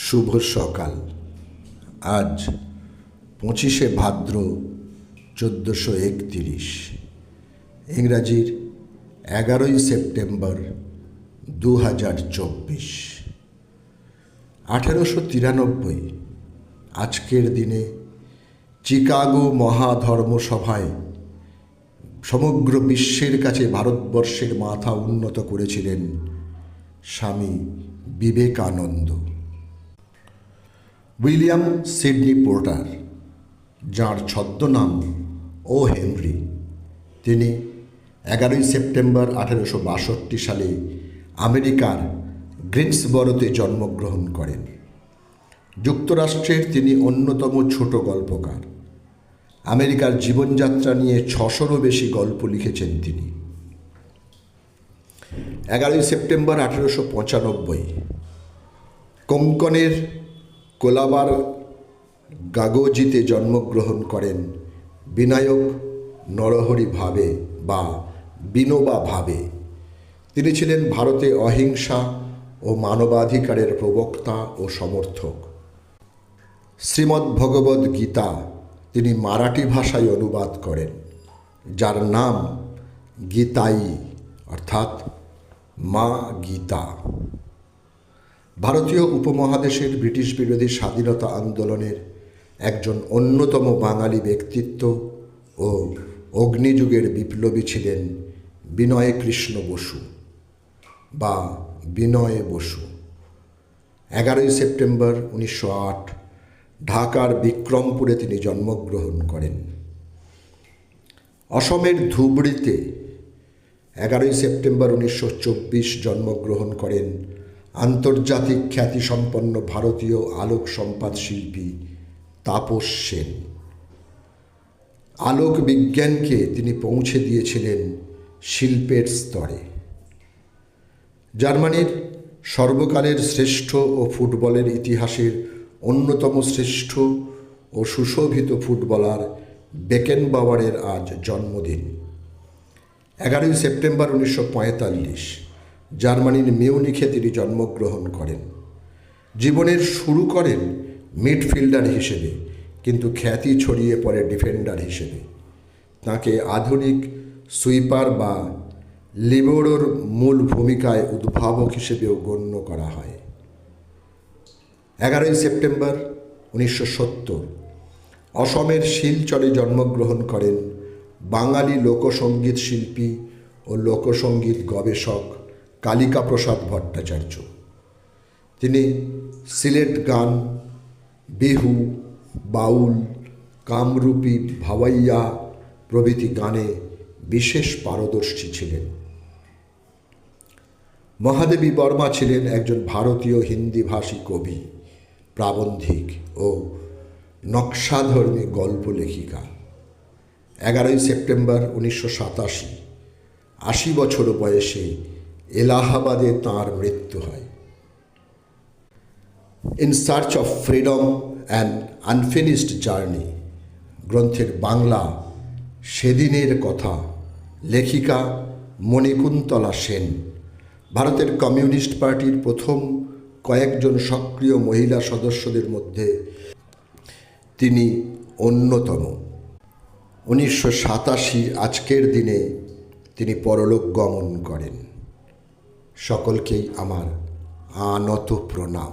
শুভ সকাল। আজ 25শে ভাদ্র 1431, ইংরাজির 11ই সেপ্টেম্বর 2024। 1893 আজকের দিনে চিকাগো মহাধর্মসভায় সমগ্র বিশ্বের কাছে ভারতবর্ষের মাথা উন্নত করেছিলেন Swami Vivekananda. William Sydney porter, যাঁর ছদ্মনাম ও হেনরি, তিনি 11ই সেপ্টেম্বর 1862 সালে আমেরিকার গ্রিনসবরোতে জন্মগ্রহণ করেন। যুক্তরাষ্ট্রের তিনি অন্যতম ছোট গল্পকার। আমেরিকার জীবনযাত্রা নিয়ে 600-রও বেশি গল্প লিখেছেন তিনি। 11ই সেপ্টেম্বর 1895 কোঙ্কনের কোলাবার গাগোজিতে জন্মগ্রহণ করেন বিনায়ক নরহরি ভাবে বা বিনোবা ভাবে। তিনি ছিলেন ভারতে অহিংসা ও মানবাধিকারের প্রবক্তা ও সমর্থক। শ্রীমদ্ ভগবদ্ গীতা তিনি মারাঠি ভাষায় অনুবাদ করেন, যার নাম গীতাই অর্থাৎ মা গীতা। ভারতীয় উপমহাদেশের ব্রিটিশ বিরোধী স্বাধীনতা আন্দোলনের একজন অন্যতম বাঙালি ব্যক্তিত্ব ও অগ্নিযুগের বিপ্লবী ছিলেন বিনয় কৃষ্ণ বসু বা বিনয় বসু। 11ই সেপ্টেম্বর 1908 ঢাকার বিক্রমপুরে তিনি জন্মগ্রহণ করেন। অসমের ধুবড়ীতে 11ই সেপ্টেম্বর 1924 জন্মগ্রহণ করেন আন্তর্জাতিক খ্যাতিসম্পন্ন ভারতীয় আলোক সম্পাদ শিল্পী তাপস সেন। আলোক বিজ্ঞানকে তিনি পৌঁছে দিয়েছিলেন শিল্পের স্তরে। জার্মানির সর্বকালের শ্রেষ্ঠ ও ফুটবলের ইতিহাসের অন্যতম শ্রেষ্ঠ ও সুশোভিত ফুটবলার বেকেনবাওয়ারের আজ জন্মদিন। 11ই সেপ্টেম্বর 1945 জার্মানির মিউনিখে তিনি জন্মগ্রহণ করেন। জীবনের শুরু করেন মিডফিল্ডার হিসেবে, কিন্তু খ্যাতি ছড়িয়ে পড়ে ডিফেন্ডার হিসেবে। তাঁকে আধুনিক সুইপার বা লিবেরোর মূল ভূমিকায় উদ্ভাবক হিসেবেও গণ্য করা হয়। 11ই সেপ্টেম্বর 1970 অসমের শিলচরে জন্মগ্রহণ করেন বাঙালি লোকসঙ্গীত শিল্পী ও লোকসঙ্গীত গবেষক কালিকা প্রসাদ ভট্টাচার্য। তিনি সিলেট গান, বিহু, বাউল, কামরূপী, ভাওয়াইয়া প্রভৃতি গানে বিশেষ পারদর্শী ছিলেন। মহাদেবী বর্মা ছিলেন একজন ভারতীয় হিন্দিভাষী কবি, প্রাবন্ধিক ও নকশাধর্মী গল্প লেখিকা। 11ই সেপ্টেম্বর 1987 80 বছর বয়সে এলাহাবাদে তাঁর মৃত্যু হয়। In search of freedom and unfinished journey গ্রন্থের বাংলা সেদিনের কথা লেখিকা মণিকুন্তলা সেন ভারতের কমিউনিস্ট পার্টির প্রথম কয়েকজন সক্রিয় মহিলা সদস্যদের মধ্যে তিনি অন্যতম। 1987 আজকের দিনে তিনি পরলোক গমন করেন। সকলকেই আমার আনত প্রণাম।